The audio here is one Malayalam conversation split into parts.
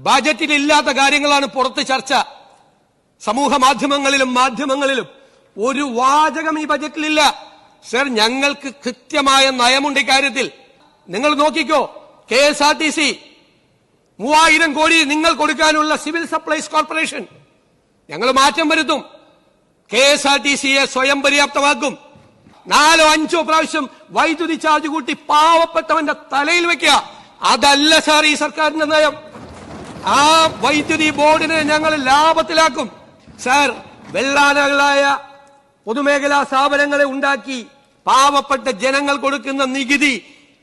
ബജറ്റിൽ ഇല്ലാത്ത കാര്യങ്ങളാണ് പുറത്ത് ചർച്ച. സമൂഹ മാധ്യമങ്ങളിലും ഒരു വാചകം ഈ ബജറ്റിലില്ല. സർ, ഞങ്ങൾക്ക് കൃത്യമായ നയമുണ്ട് ഇക്കാര്യത്തിൽ. നിങ്ങൾ നോക്കിക്കോ, KSRTC 3000 കോടി നിങ്ങൾ കൊടുക്കാനുള്ള സിവിൽ സപ്ലൈസ് കോർപ്പറേഷൻ ഞങ്ങൾ മാറ്റം വരുത്തും. KSRTCയെ സ്വയം പര്യാപ്തമാക്കും. 4-5 പ്രാവശ്യം വൈദ്യുതി ചാർജ് കൂട്ടി പാവപ്പെട്ടവന്റെ തലയിൽ വെക്കുക. അതല്ല സാർ ഈ സർക്കാരിന്റെ നയം. ആ വൈദ്യുതി ബോർഡിനെ ഞങ്ങൾ ലാഭത്തിലാക്കും. സാർ, വെള്ളാനകളായ പൊതുമേഖലാ സ്ഥാപനങ്ങളെ ഉണ്ടാക്കി പാവപ്പെട്ട ജനങ്ങൾ കൊടുക്കുന്ന നികുതി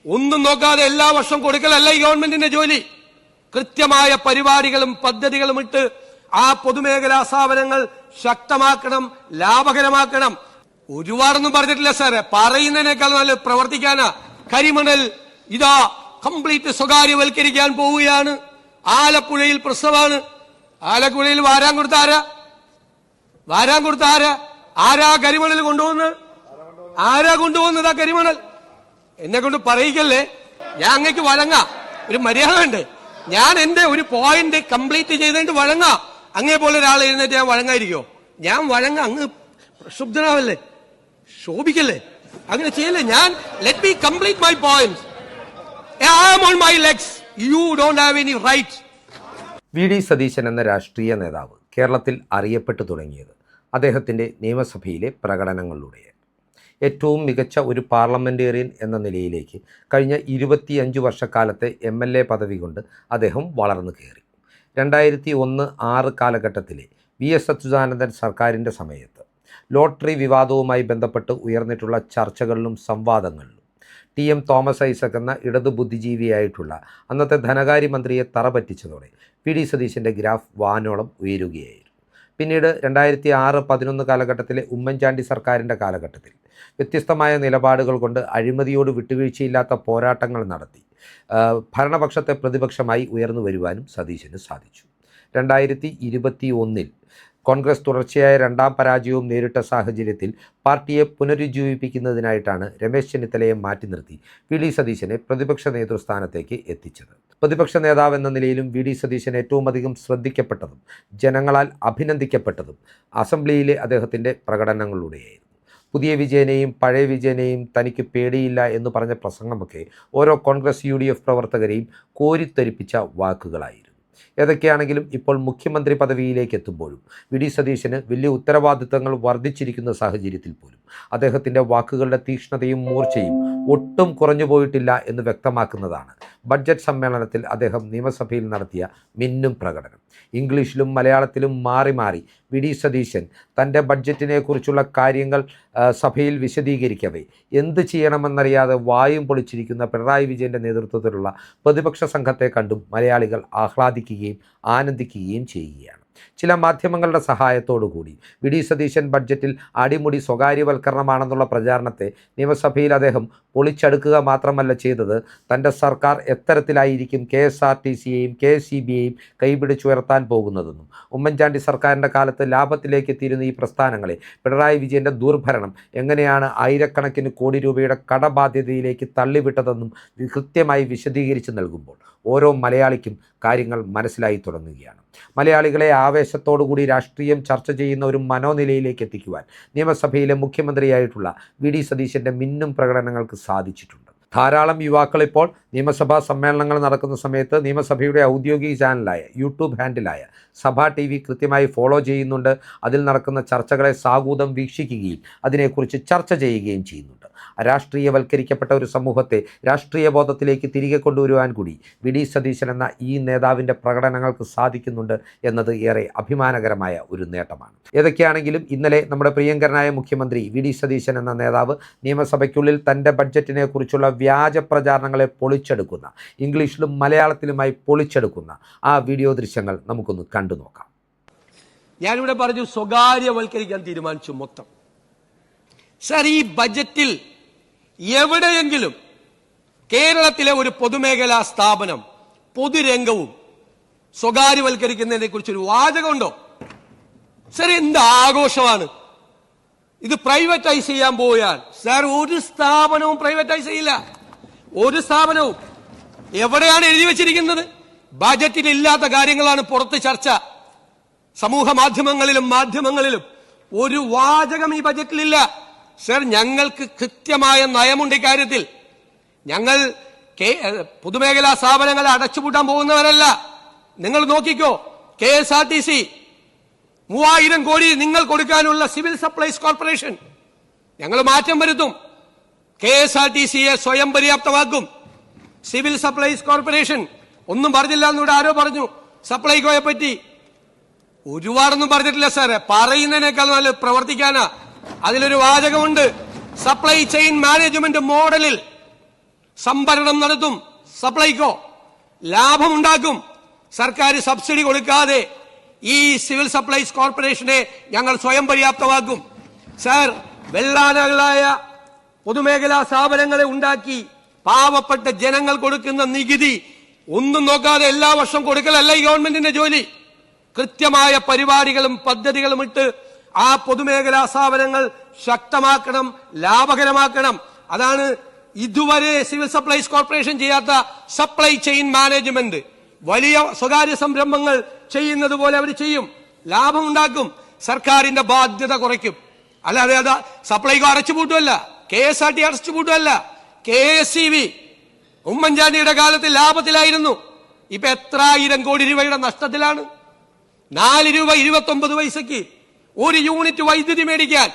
ഒന്നും നോക്കാതെ എല്ലാ വർഷം കൊടുക്കലല്ല ഈ ഗവൺമെന്റിന്റെ ജോലി. കൃത്യമായ പരിപാടികളും പദ്ധതികളും ഇട്ട് ആ പൊതുമേഖലാ സ്ഥാപനങ്ങൾ ശക്തമാക്കണം, ലാഭകരമാക്കണം. ഒരുപാടൊന്നും പറഞ്ഞിട്ടില്ല സാറേ, പറയുന്നതിനേക്കാൾ നല്ല പ്രവർത്തിക്കാനാ. കരിമണൽ ഇതാ കംപ്ലീറ്റ് സ്വകാര്യവൽക്കരിക്കാൻ പോവുകയാണ്. ആലപ്പുഴയിൽ പ്രശ്നമാണ്. ആലപ്പുഴയിൽ വാരാൻ കൊടുത്ത ആരാ കരിമണൽ കൊണ്ടുപോകുന്നത്? ആരാ കൊണ്ടുപോകുന്നത് ആ കരിമണൽ? എന്നെ കൊണ്ട് പറയിക്കല്ലേ. ഞാൻ അങ്ങേക്ക് വഴങ്ങാം, ഒരു മര്യാദ ഉണ്ട്. ഞാൻ എന്റെ ഒരു പോയിന്റ് കംപ്ലീറ്റ് ചെയ്തിട്ട് വഴങ്ങാം. അങ്ങേ പോലെ ഒരാൾ എഴുന്നേറ്റ് ഞാൻ വഴങ്ങായിരിക്കോ? ഞാൻ വഴങ്ങാം. അങ്ങ് പ്രക്ഷുബ്ധനാവല്ലേ, ശോഭിക്കല്ലേ, അങ്ങനെ ചെയ്യല്ലേ. ഞാൻ let me complete my points. I am on my legs. You don't have any right. VD Satheesan എന്ന രാഷ്ട്രീയ നേതാവ് കേരളത്തിൽ അറിയപ്പെട്ടു തുടങ്ങിയത് അദ്ദേഹത്തിൻ്റെ നിയമസഭയിലെ പ്രകടനങ്ങളിലൂടെയാണ്. ഏറ്റവും മികച്ച ഒരു പാർലമെൻറ്റേറിയൻ എന്ന നിലയിലേക്ക് കഴിഞ്ഞ 25 വർഷക്കാലത്തെ MLA പദവി കൊണ്ട് അദ്ദേഹം വളർന്നു കയറി. 2001-6 കാലഘട്ടത്തിലെ VS അച്യുതാനന്ദൻ സർക്കാരിൻ്റെ സമയത്ത് ലോട്ടറി വിവാദവുമായി ബന്ധപ്പെട്ട് ഉയർന്നിട്ടുള്ള ചർച്ചകളിലും സംവാദങ്ങളിലും TM തോമസ് ഐസക് എന്ന ഇടതു ബുദ്ധിജീവിയായിട്ടുള്ള അന്നത്തെ ധനകാര്യമന്ത്രിയെ തറപറ്റിച്ചതോടെ VD സതീശൻ്റെ ഗ്രാഫ് വാനോളം ഉയരുകയായിരുന്നു. പിന്നീട് 2006-11 കാലഘട്ടത്തിലെ ഉമ്മൻചാണ്ടി സർക്കാരിൻ്റെ കാലഘട്ടത്തിൽ വ്യത്യസ്തമായ നിലപാടുകൾ കൊണ്ട് അഴിമതിയോട് വിട്ടുവീഴ്ചയില്ലാത്ത പോരാട്ടങ്ങൾ നടത്തി ഭരണപക്ഷത്തെ പ്രതിപക്ഷമായി ഉയർന്നു വരുവാനും സതീശന് സാധിച്ചു. 2021 കോൺഗ്രസ് തുടർച്ചയായ 2ാം പരാജയവും നേരിട്ട സാഹചര്യത്തിൽ പാർട്ടിയെ പുനരുജ്ജീവിപ്പിക്കുന്നതിനായിട്ടാണ് രമേശ് ചെന്നിത്തലയെ മാറ്റി നിർത്തി VD സതീശനെ പ്രതിപക്ഷ നേതൃസ്ഥാനത്തേക്ക് എത്തിച്ചത്. പ്രതിപക്ഷ നേതാവ് എന്ന നിലയിലും VD സതീശൻ ഏറ്റവും അധികം ശ്രദ്ധിക്കപ്പെട്ടതും ജനങ്ങളാൽ അഭിനന്ദിക്കപ്പെട്ടതും അസംബ്ലിയിലെ അദ്ദേഹത്തിൻ്റെ പ്രകടനങ്ങളിലൂടെയായിരുന്നു. പുതിയ വിജയനെയും പഴയ വിജയനെയും തനിക്ക് പേടിയില്ല എന്ന് പറഞ്ഞ പ്രസംഗമൊക്കെ ഓരോ കോൺഗ്രസ് UDF പ്രവർത്തകരെയും കോരിത്തരിപ്പിച്ച വാക്കുകളായിരുന്നു. ഏതൊക്കെയാണെങ്കിലും ഇപ്പോൾ മുഖ്യമന്ത്രി പദവിയിലേക്ക് എത്തുമ്പോഴും VD സതീശന് വലിയ ഉത്തരവാദിത്തങ്ങൾ വർദ്ധിച്ചിരിക്കുന്ന സാഹചര്യത്തിൽ പോലും അദ്ദേഹത്തിൻ്റെ വാക്കുകളുടെ തീക്ഷ്ണതയും മൂർച്ചയും ഒട്ടും കുറഞ്ഞു പോയിട്ടില്ല എന്ന് വ്യക്തമാക്കുന്നതാണ് ബഡ്ജറ്റ് സമ്മേളനത്തിൽ അദ്ദേഹം നിയമസഭയിൽ നടത്തിയ മിന്നും പ്രകടനം. ഇംഗ്ലീഷിലും മലയാളത്തിലും മാറി മാറി VD സതീശൻ തൻ്റെ ബഡ്ജറ്റിനെക്കുറിച്ചുള്ള കാര്യങ്ങൾ സഭയിൽ വിശദീകരിക്കവേ എന്ത് ചെയ്യണമെന്നറിയാതെ വായും പൊളിച്ചിരിക്കുന്ന പിണറായി വിജയൻ്റെ നേതൃത്വത്തിലുള്ള പ്രതിപക്ഷ സംഘത്തെ കണ്ടും മലയാളികൾ ആഹ്ലാദിക്കുകയും ആനന്ദിക്കുകയും ചെയ്യുകയാണ്. ചില മാധ്യമങ്ങളുടെ സഹായത്തോടുകൂടി VD സതീശൻ ബഡ്ജറ്റിൽ അടിമുടി സ്വകാര്യവൽക്കരണമാണെന്നുള്ള പ്രചാരണത്തെ നിയമസഭയിൽ അദ്ദേഹം പൊളിച്ചടുക്കുക മാത്രമല്ല ചെയ്തത്, തൻ്റെ സർക്കാർ എത്തരത്തിലായിരിക്കും KSRTCയെയും KSEBയെയും കൈപിടിച്ചുയർത്താൻ പോകുന്നതെന്നും ഉമ്മൻചാണ്ടി സർക്കാരിൻ്റെ കാലത്ത് ലാഭത്തിലേക്ക് എത്തിയിരുന്ന ഈ പ്രസ്ഥാനങ്ങളെ പിണറായി വിജയൻ്റെ ദുർഭരണം എങ്ങനെയാണ് ആയിരക്കണക്കിന് കോടി രൂപയുടെ കടബാധ്യതയിലേക്ക് തള്ളിവിട്ടതെന്നും കൃത്യമായി വിശദീകരിച്ച് നൽകുമ്പോൾ ഓരോ മലയാളിക്കും കാര്യങ്ങൾ മനസ്സിലായി തുടങ്ങുകയാണ്. മലയാളികളെ ആവേശത്തോടുകൂടി രാഷ്ട്രീയം ചർച്ച ചെയ്യുന്ന ഒരു മനോനിലയിലേക്ക് എത്തിക്കുവാൻ നിയമസഭയിലെ മുഖ്യമന്ത്രിയായിട്ടുള്ള VD സതീശൻ്റെ മിന്നും പ്രകടനങ്ങൾക്ക് സാധിച്ചിട്ടുണ്ട്. ധാരാളം യുവാക്കൾ ഇപ്പോൾ നിയമസഭാ സമ്മേളനങ്ങൾ നടക്കുന്ന സമയത്ത് നിയമസഭയുടെ ഔദ്യോഗിക ചാനലായ യൂട്യൂബ് ഹാൻഡിലായ സഭാ TV കൃത്യമായി ഫോളോ ചെയ്യുന്നുണ്ട്. അതിൽ നടക്കുന്ന ചർച്ചകളെ സാഗൂതം വീക്ഷിക്കുകയും അതിനെക്കുറിച്ച് ചർച്ച ചെയ്യുകയും ചെയ്യുന്നുണ്ട്. രാഷ്ട്രീയവൽക്കരിക്കപ്പെട്ട ഒരു സമൂഹത്തെ രാഷ്ട്രീയ ബോധത്തിലേക്ക് തിരികെ കൊണ്ടുവരുവാൻ കൂടി VD സതീശൻ എന്ന ഈ നേതാവിൻ്റെ പ്രകടനങ്ങൾക്ക് സാധിക്കുന്നുണ്ട് എന്നത് ഏറെ അഭിമാനകരമായ ഒരു നേട്ടമാണ്. ഏതൊക്കെയാണെങ്കിലും ഇന്നലെ നമ്മുടെ പ്രിയങ്കരനായ മുഖ്യമന്ത്രി VD സതീശൻ എന്ന നേതാവ് നിയമസഭയ്ക്കുള്ളിൽ തൻ്റെ ബഡ്ജറ്റിനെ കുറിച്ചുള്ള വ്യാജ പ്രചാരണങ്ങളെ പൊളിച്ചെടുക്കുന്ന, ഇംഗ്ലീഷിലും മലയാളത്തിലുമായി പൊളിച്ചെടുക്കുന്ന ആ വീഡിയോ ദൃശ്യങ്ങൾ നമുക്കൊന്ന് കണ്ടു നോക്കാം. ഞാനിവിടെ പറഞ്ഞു സ്വകാര്യവൽക്കരിക്കാൻ തീരുമാനിച്ചു മൊത്തം. സർ, ഈ ബജറ്റിൽ എവിടെയെങ്കിലും കേരളത്തിലെ ഒരു പൊതുമേഖലാ സ്ഥാപനം പൊതുരംഗവും സ്വകാര്യവൽക്കരിക്കുന്നതിനെ കുറിച്ചൊരു വാചകമുണ്ടോ? സർ, എന്ത് ആഘോഷമാണ് ഇത്! പ്രൈവറ്റൈസ് ചെയ്യാൻ പോയാൽ സർ ഒരു സ്ഥാപനവും പ്രൈവറ്റൈസ് ചെയ്യില്ല. ഒരു സ്ഥാപനവും. എവിടെയാണ് എഴുതി വെച്ചിരിക്കുന്നത്? ബജറ്റിൽ ഇല്ലാത്ത കാര്യങ്ങളാണ് പുറത്ത് ചർച്ച. സമൂഹ മാധ്യമങ്ങളിലും ഒരു വാചകം ഈ ബജറ്റിലില്ല. സർ, ഞങ്ങൾക്ക് കൃത്യമായ നയമുണ്ട് ഇക്കാര്യത്തിൽ. ഞങ്ങൾ പൊതുമേഖലാ സ്ഥാപനങ്ങളെ അടച്ചുപൂട്ടാൻ പോകുന്നവരല്ല. നിങ്ങൾ നോക്കിക്കോ, KSRTC 3000 കോടി നിങ്ങൾ കൊടുക്കാനുള്ള സിവിൽ സപ്ലൈസ് കോർപ്പറേഷൻ ഞങ്ങൾ മാറ്റം വരുത്തും. KSRTCയെ സ്വയം പര്യാപ്തമാക്കും. സിവിൽ സപ്ലൈസ് കോർപ്പറേഷൻ ഒന്നും പറഞ്ഞില്ല എന്നിവിടെ ആരോ പറഞ്ഞു സപ്ലൈകോയെ പറ്റി. ഒരുപാടൊന്നും പറഞ്ഞിട്ടില്ല സാറേ, പറയുന്നതിനേക്കാൾ നല്ല പ്രവർത്തിക്കാനാ. അതിലൊരു വാചകമുണ്ട്, സപ്ലൈ ചെയിൻ മാനേജ്മെന്റ് മോഡലിൽ സംഭരണം നടത്തും സപ്ലൈകോ, ലാഭമുണ്ടാക്കും. സർക്കാർ സബ്സിഡി കൊടുക്കാതെ ഈ സിവിൽ സപ്ലൈസ് കോർപ്പറേഷനെ ഞങ്ങൾ സ്വയം പര്യാപ്തമാക്കും. സാർ, വെള്ളാനകളായ പൊതുമേഖലാ സ്ഥാപനങ്ങളെ ഉണ്ടാക്കി പാവപ്പെട്ട ജനങ്ങൾ കൊടുക്കുന്ന നികുതി ഒന്നും നോക്കാതെ എല്ലാ വർഷവും കൊടുക്കലല്ല ഈ ഗവൺമെന്റിന്റെ ജോലി. കൃത്യമായ പരിപാടികളും പദ്ധതികളും ഇട്ട് ആ പൊതുമേഖലാ സ്ഥാപനങ്ങൾ ശക്തമാക്കണം, ലാഭകരമാക്കണം. അതാണ് ഇതുവരെ സിവിൽ സപ്ലൈസ് കോർപ്പറേഷൻ ചെയ്യാത്ത സപ്ലൈ ചെയിൻ മാനേജ്മെന്റ്. വലിയ സ്വകാര്യ സംരംഭങ്ങൾ ചെയ്യുന്നത് പോലെ അവർ ചെയ്യും, ലാഭമുണ്ടാക്കും, സർക്കാരിന്റെ ബാധ്യത കുറയ്ക്കും. അല്ലാതെ അത് സപ്ലൈകോ അടച്ചുപൂട്ടുമല്ല, KSRT അടച്ചുപൂട്ടുമല്ല. KSEB ഉമ്മൻചാണ്ടിയുടെ കാലത്ത് ലാഭത്തിലായിരുന്നു, ഇപ്പൊ എത്ര ആയിരം കോടി രൂപയുടെ നഷ്ടത്തിലാണ്. 4 രൂപ 29 പൈസക്ക് ഒരു യൂണിറ്റ് വൈദ്യുതി മേടിക്കാൻ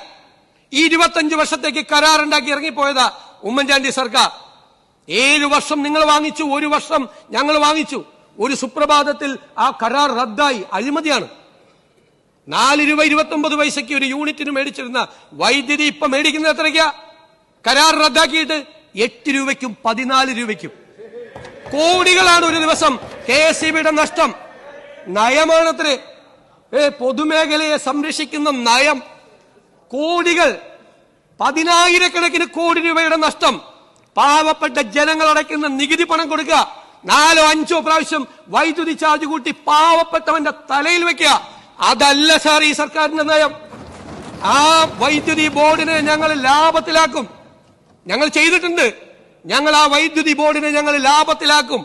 25 വർഷത്തേക്ക് കരാറുണ്ടാക്കി ഇറങ്ങിപ്പോയതാ ഉമ്മൻചാണ്ടി സർക്കാർ. 7 വർഷം നിങ്ങൾ വാങ്ങിച്ചു, 1 വർഷം ഞങ്ങൾ വാങ്ങിച്ചു. ഒരു സുപ്രഭാതത്തിൽ ആ കരാർ റദ്ദായി, അഴിമതിയാണ്. 4 രൂപ 29 പൈസക്ക് ഒരു യൂണിറ്റിന് മേടിച്ചിരുന്ന വൈദ്യുതി ഇപ്പൊ മേടിക്കുന്നത് എത്രയ്ക്കാ? കരാർ റദ്ദാക്കിയിട്ട് 8 രൂപയ്ക്കും 14 രൂപയ്ക്കും. കോടികളാണ് ഒരു ദിവസം KSEBയുടെ നഷ്ടം. നയമാണത്രേ, പൊതുമേഖലയെ സംരക്ഷിക്കുന്ന നയം. കോടികൾ, 10,000 കോടി രൂപയുടെ നഷ്ടം. പാവപ്പെട്ട ജനങ്ങൾ അടയ്ക്കുന്ന നികുതി പണം കൊടുക്കുക, 4-5 പ്രാവശ്യം വൈദ്യുതി ചാർജ് കൂട്ടി പാവപ്പെട്ടവന്റെ തലയിൽ വെക്കുക. അതല്ല സാർ ഈ സർക്കാരിന്റെ നയം. ആ വൈദ്യുതി ബോർഡിനെ ഞങ്ങൾ ലാഭത്തിലാക്കും. ഞങ്ങൾ ചെയ്തിട്ടുണ്ട്. ഞങ്ങൾ ആ വൈദ്യുതി ബോർഡിനെ ഞങ്ങൾ ലാഭത്തിലാക്കും.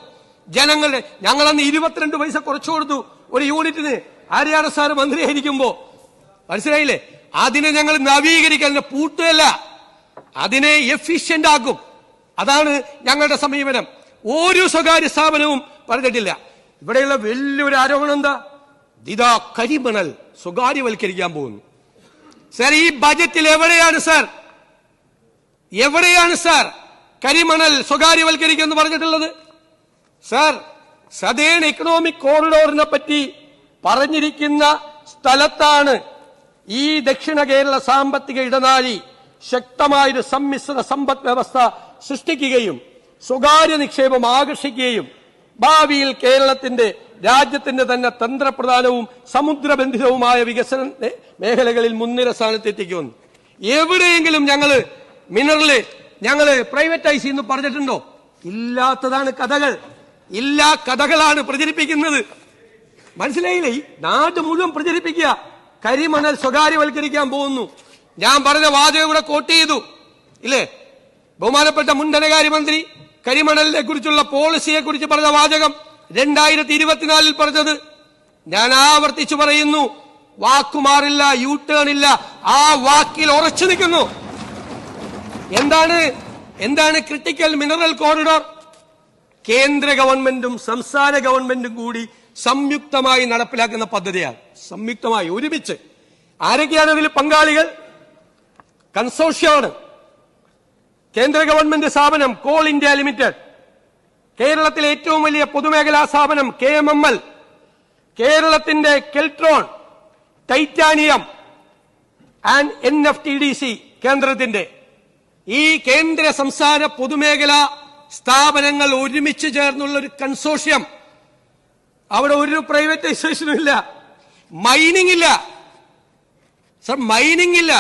ജനങ്ങളുടെ ഞങ്ങളന്ന് 22 പൈസ കുറച്ചു കൊടുത്തു ഒരു യൂണിറ്റിന്. ആര്യാട് സാർ മന്ത്രിയായിരിക്കുമ്പോ, മനസ്സിലായില്ലേ? അതിനെ ഞങ്ങൾ നവീകരിക്കാൻ പൂട്ടുകയല്ല, അതിനെ എഫിഷ്യന്റ് ആക്കും. അതാണ് ഞങ്ങളുടെ സമീപനം. ഒരു സ്വകാര്യ സ്ഥാപനവും പറഞ്ഞിട്ടില്ല. ഇവിടെയുള്ള വലിയൊരു ആരോപണം എന്താ? ഇതാ കരിമണൽ സ്വകാര്യവൽക്കരിക്കാൻ പോകുന്നു. സാർ, ഈ ബജറ്റിൽ എവിടെയാണ് സാർ കരിമണൽ സ്വകാര്യവൽക്കരിക്കുമെന്ന് പറഞ്ഞിട്ടുള്ളത്? സാർ, സദേൺ എക്കണോമിക് കോറിഡോറിനെ പറ്റി പറഞ്ഞിരിക്കുന്ന സ്ഥലത്താണ് ഈ ദക്ഷിണ കേരള സാമ്പത്തിക ഇടനാഴി ശക്തമായൊരു സമ്മിശ്ര സമ്പദ് വ്യവസ്ഥ സൃഷ്ടിക്കുകയും സ്വകാര്യ നിക്ഷേപം ആകർഷിക്കുകയും ഭാവിയിൽ രാജ്യത്തിന്റെ തന്നെ തന്ത്രപ്രധാനവും സമുദ്രബന്ധിതവുമായ വികസന മേഖലകളിൽ മുൻനിര സ്ഥാനത്തെത്തിക്കുമെന്ന്. എവിടെയെങ്കിലും ഞങ്ങള് പ്രൈവറ്റൈസ് ചെയ്യുന്നു പറഞ്ഞിട്ടുണ്ടോ? ഇല്ലാത്തതാണ് കഥകൾ. ഇല്ലാ കഥകളാണ് പ്രചരിപ്പിക്കുന്നത്. മനസ്സിലായില്ലേ? ഈ നാട് മുഴുവൻ പ്രചരിപ്പിക്കുക കരിമണൽ സ്വകാര്യവൽക്കരിക്കാൻ പോകുന്നു. ഞാൻ പറഞ്ഞ വാചകം ഇവിടെ കോട്ട് ചെയ്തു ഇല്ലേ? ബഹുമാനപ്പെട്ട മുൻ ധനകാര്യമന്ത്രി കരിമണലിനെ കുറിച്ചുള്ള പോളിസിയെ കുറിച്ച് പറഞ്ഞ വാചകം 2024 പറഞ്ഞത് ഞാൻ ആവർത്തിച്ചു പറയുന്നു. വാക്കുമാറില്ല, യു ടേൺ ഇല്ല, ആ വാക്കിൽ ഉറച്ചു നിൽക്കുന്നു. എന്താണ് ക്രിട്ടിക്കൽ മിനറൽ കോറിഡോർ? കേന്ദ്ര ഗവൺമെന്റും സംസ്ഥാന ഗവൺമെന്റും കൂടി സംയുക്തമായി നടപ്പിലാക്കുന്ന പദ്ധതിയാണ്. സംയുക്തമായി ഒരുമിച്ച്. ആരൊക്കെയാണ് ഇതിൽ പങ്കാളികൾ? കൺസോർഷ്യമാണ്. കേന്ദ്ര ഗവൺമെന്റ് സ്ഥാപനം കോൾ ഇന്ത്യ ലിമിറ്റഡ്, കേരളത്തിലെ ഏറ്റവും വലിയ പൊതുമേഖലാ സ്ഥാപനം KMML, കേരളത്തിന്റെ കെൽട്രോൺ, ടൈറ്റാനിയം ആൻഡ് NFTDC കേന്ദ്രത്തിന്റെ ഈ കേന്ദ്ര സംസ്ഥാന പൊതുമേഖലാ സ്ഥാപനങ്ങൾ ഒരുമിച്ച് ചേർന്നുള്ള ഒരു കൺസോർഷ്യം. അവിടെ ഒരു പ്രൈവറ്റൈസേഷനും ഇല്ല, മൈനിങ് ഇല്ല സർ, മൈനിങ് ഇല്ല.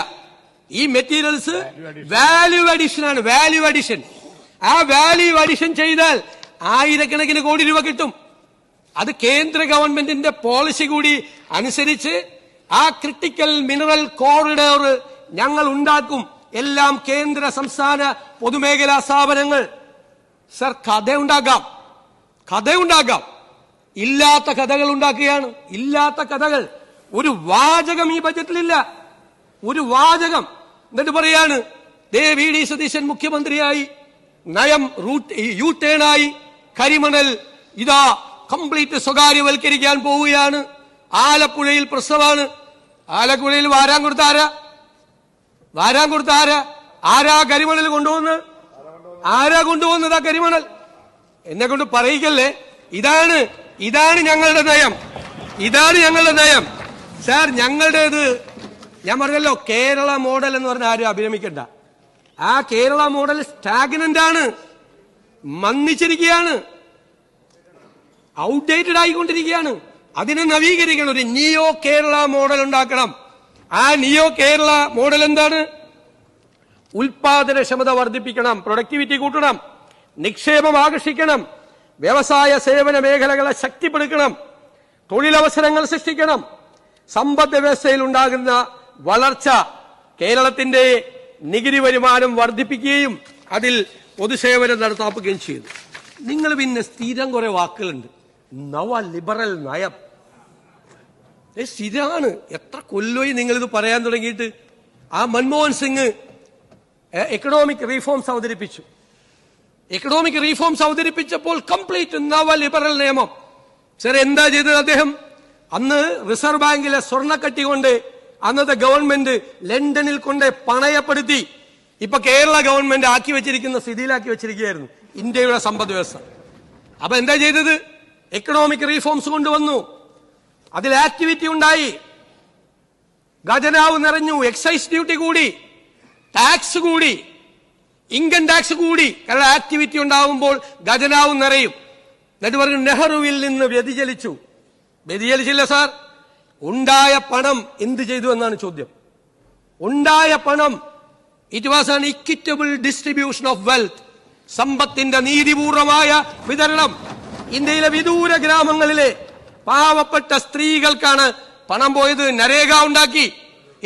ഈ മെറ്റീരിയൽസ് വാല്യൂ അഡീഷൻ ആണ്. Value addition. ആ വാല്യൂ അഡീഷൻ ചെയ്താൽ ആയിരക്കണക്കിന് കോടി രൂപ കിട്ടും. അത് കേന്ദ്ര ഗവൺമെന്റിന്റെ പോളിസി കൂടി അനുസരിച്ച് ആ ക്രിട്ടിക്കൽ മിനറൽ കോറിഡോർ ഞങ്ങൾ ഉണ്ടാക്കും. എല്ലാം കേന്ദ്ര സംസ്ഥാന പൊതുമേഖലാ സ്ഥാപനങ്ങൾ. സർ, കഥയുണ്ടാക്കാം. ഇല്ലാത്ത കഥകൾ ഉണ്ടാക്കുകയാണ്. ഇല്ലാത്ത കഥകൾ. ഒരു വാചകം ഈ ബജറ്റിലില്ല. ഒരു വാചകം. എന്നിട്ട് പറയാണ് വി ഡി സതീശൻ മുഖ്യമന്ത്രിയായി, നയം യു ടേണായി, കരിമണൽ ഇതാ കംപ്ലീറ്റ് സ്വകാര്യവൽക്കരിക്കാൻ പോവുകയാണ്. ആലപ്പുഴയിൽ പ്രശ്നമാണ്. ആലപ്പുഴയിൽ വാരാൻ കൊടുത്ത ആരാ? ആരാ കരിമണൽ കൊണ്ടുപോകുന്നത്? ആരാ കൊണ്ടുപോകുന്നത് ആ കരിമണൽ? എന്നെ കൊണ്ട് പറയിക്കല്ലേ. ഇതാണ് ഞങ്ങളുടെ നയം. സാർ, ഞങ്ങളുടേത് ഞാൻ പറഞ്ഞല്ലോ, കേരള മോഡൽ എന്ന് പറഞ്ഞാൽ ആരും അഭിരമിക്കണ്ട. ആ കേരള മോഡൽ സ്റ്റാഗ്നന്റ് ആണ്, മന്ദിച്ചിരിക്കുകയാണ്, ഔട്ട്ഡേറ്റഡ് ആയിക്കൊണ്ടിരിക്കുകയാണ്. അതിനെ നവീകരിക്കണം. ഒരു നിയോ കേരള മോഡൽ ഉണ്ടാക്കണം. ആ നിയോ കേരള മോഡൽ എന്താണ്? ഉൽപാദനക്ഷമത വർദ്ധിപ്പിക്കണം, പ്രൊഡക്ടിവിറ്റി കൂട്ടണം, നിക്ഷേപം ആകർഷിക്കണം, വ്യവസായ സേവന മേഖലകളെ ശക്തിപ്പെടുത്തണം, തൊഴിലവസരങ്ങൾ സൃഷ്ടിക്കണം, സമ്പദ് വ്യവസ്ഥയിൽ ഉണ്ടാകുന്ന വളർച്ച, കേരളത്തിന്റെ നികുതി വരുമാനം വർദ്ധിപ്പിക്കുകയും അതിൽ പൊതുസേവനം നടത്താക്കുകയും ചെയ്തു. നിങ്ങൾ പിന്നെ സ്ഥിരം കുറെ വാക്കുകളുണ്ട്. നവ ലിബറൽ നയം സ്ഥിരമാണ്. എത്ര കൊല്ലമായി നിങ്ങളിത് പറയാൻ തുടങ്ങിയിട്ട്? ആ മൻമോഹൻ സിംഗ് എക്കണോമിക് റീഫോംസ് അവതരിപ്പിച്ചു. എക്കണോമിക് റീഫോംസ് അവതരിപ്പിച്ചപ്പോൾ കംപ്ലീറ്റ് നവ ലിബറൽ നിയമം. സർ, എന്താ ചെയ്തത് അദ്ദേഹം? അന്ന് റിസർവ് ബാങ്കിലെ സ്വർണ്ണക്കട്ടി കൊണ്ട് അന്നത്തെ ഗവൺമെന്റ് ലണ്ടനിൽ കൊണ്ട് പണയപ്പെടുത്തി ഇപ്പൊ കേരള ഗവൺമെന്റ് ആക്കി വെച്ചിരിക്കുന്ന സ്ഥിതിയിലാക്കി വെച്ചിരിക്കുകയായിരുന്നു ഇന്ത്യയുടെ സമ്പദ് വ്യവസ്ഥ. അപ്പൊ എന്താ ചെയ്തത്? എക്കണോമിക് റീഫോംസ് കൊണ്ടുവന്നു. അതിൽ ആക്ടിവിറ്റി ഉണ്ടായി, ഖജനാവ് നിറഞ്ഞു, എക്സൈസ് ഡ്യൂട്ടി കൂടി, ടാക്സ് കൂടി, ഇൻകം ടാക്സ് കൂടി. കാരണം ആക്ടിവിറ്റി ഉണ്ടാവുമ്പോൾ ഖജനാവ് നിറയും. എന്നിട്ട് പറഞ്ഞു നെഹ്റുവിൽ നിന്ന് വ്യതിചലിച്ചില്ല സാർ. ഉണ്ടായ പണം എന്ത് ചെയ്തു എന്നാണ് ചോദ്യം. ഉണ്ടായ പണം, it was an equitable distribution of wealth. സമ്പത്തിന്റെ നീതിപൂർവമായ വിതരണം. ഇന്ത്യയിലെ വിദൂര ഗ്രാമങ്ങളിലെ പാവപ്പെട്ട സ്ത്രീകൾക്കാണ് പണം പോയത്. നരേഗ ഉണ്ടാക്കി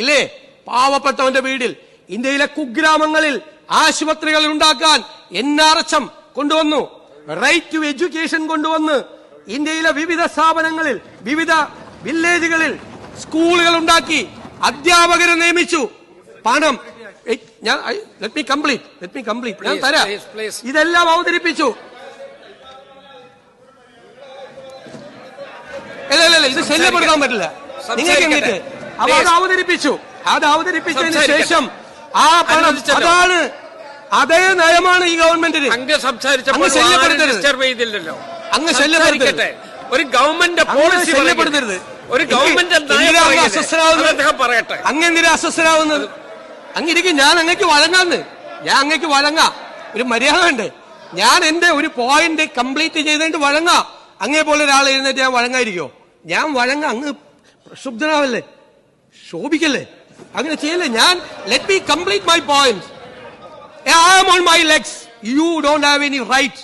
ഇല്ലേ, പാവപ്പെട്ടവന്റെ വീട്ടിൽ. ഇന്ത്യയിലെ കുഗ്രാമങ്ങളിൽ ആശുപത്രികൾ ഉണ്ടാക്കാൻ NRHM കൊണ്ടുവന്നു, റൈറ്റ് ടു എഡ്യൂക്കേഷൻ കൊണ്ടുവന്ന് ഇന്ത്യയിലെ വിവിധ സ്ഥാപനങ്ങളിൽ, വിവിധ വില്ലേജുകളിൽ സ്കൂളുകൾ ഉണ്ടാക്കി, അധ്യാപകരെ നിയമിച്ചു. പണം ലെറ്റ് മീ കംപ്ലീറ്റ് ഞാൻ തരാം. ഇതെല്ലാം അവതരിപ്പിച്ചു. അല്ല, ഇത് ശല്യപ്പെടുത്താൻ പറ്റില്ല നിങ്ങൾക്ക് എന്നിട്ട്. അപ്പൊ അത് അവതരിപ്പിച്ചതിന് ശേഷം ആ പണം, അതാണ് അതേ നയമാണ് ഈ ഗവൺമെന്റിന്. അങ്ങ് സംസാരിച്ചപ്പോൾ അങ്ങ് ശല്യപ്പെടുത്തരുത്. ഒരു ഗവൺമെന്റ് പോളിസി ശല്യപ്പെടുത്തരുത്. ഒരു ഗവൺമെന്റ് പറയട്ടെ. അങ്ങെന്തിനാ അസ്വസ്ഥരാവുന്നത്? അങ്ങിരിക്കും. ഞാൻ അങ്ങേക്ക് വഴങ്ങാം. ഒരു മര്യാദ ഉണ്ട്. ഞാൻ എന്റെ ഒരു പോയിന്റ് കംപ്ലീറ്റ് ചെയ്തിട്ട് വഴങ്ങാം. അങ്ങേ പോലെ ഒരാൾ എഴുന്നേറ്റ് ഞാൻ വഴങ്ങാതിരിക്കോ? ഞാൻ വഴങ്ങാം. അങ്ങ് പ്രക്ഷുബ്ധനാവല്ലേ, ശോഭിക്കല്ലേ, അങ്ങനെ ചെയ്യല്ലേ. ഞാൻ let me complete my point. I am on my legs. You don't have any right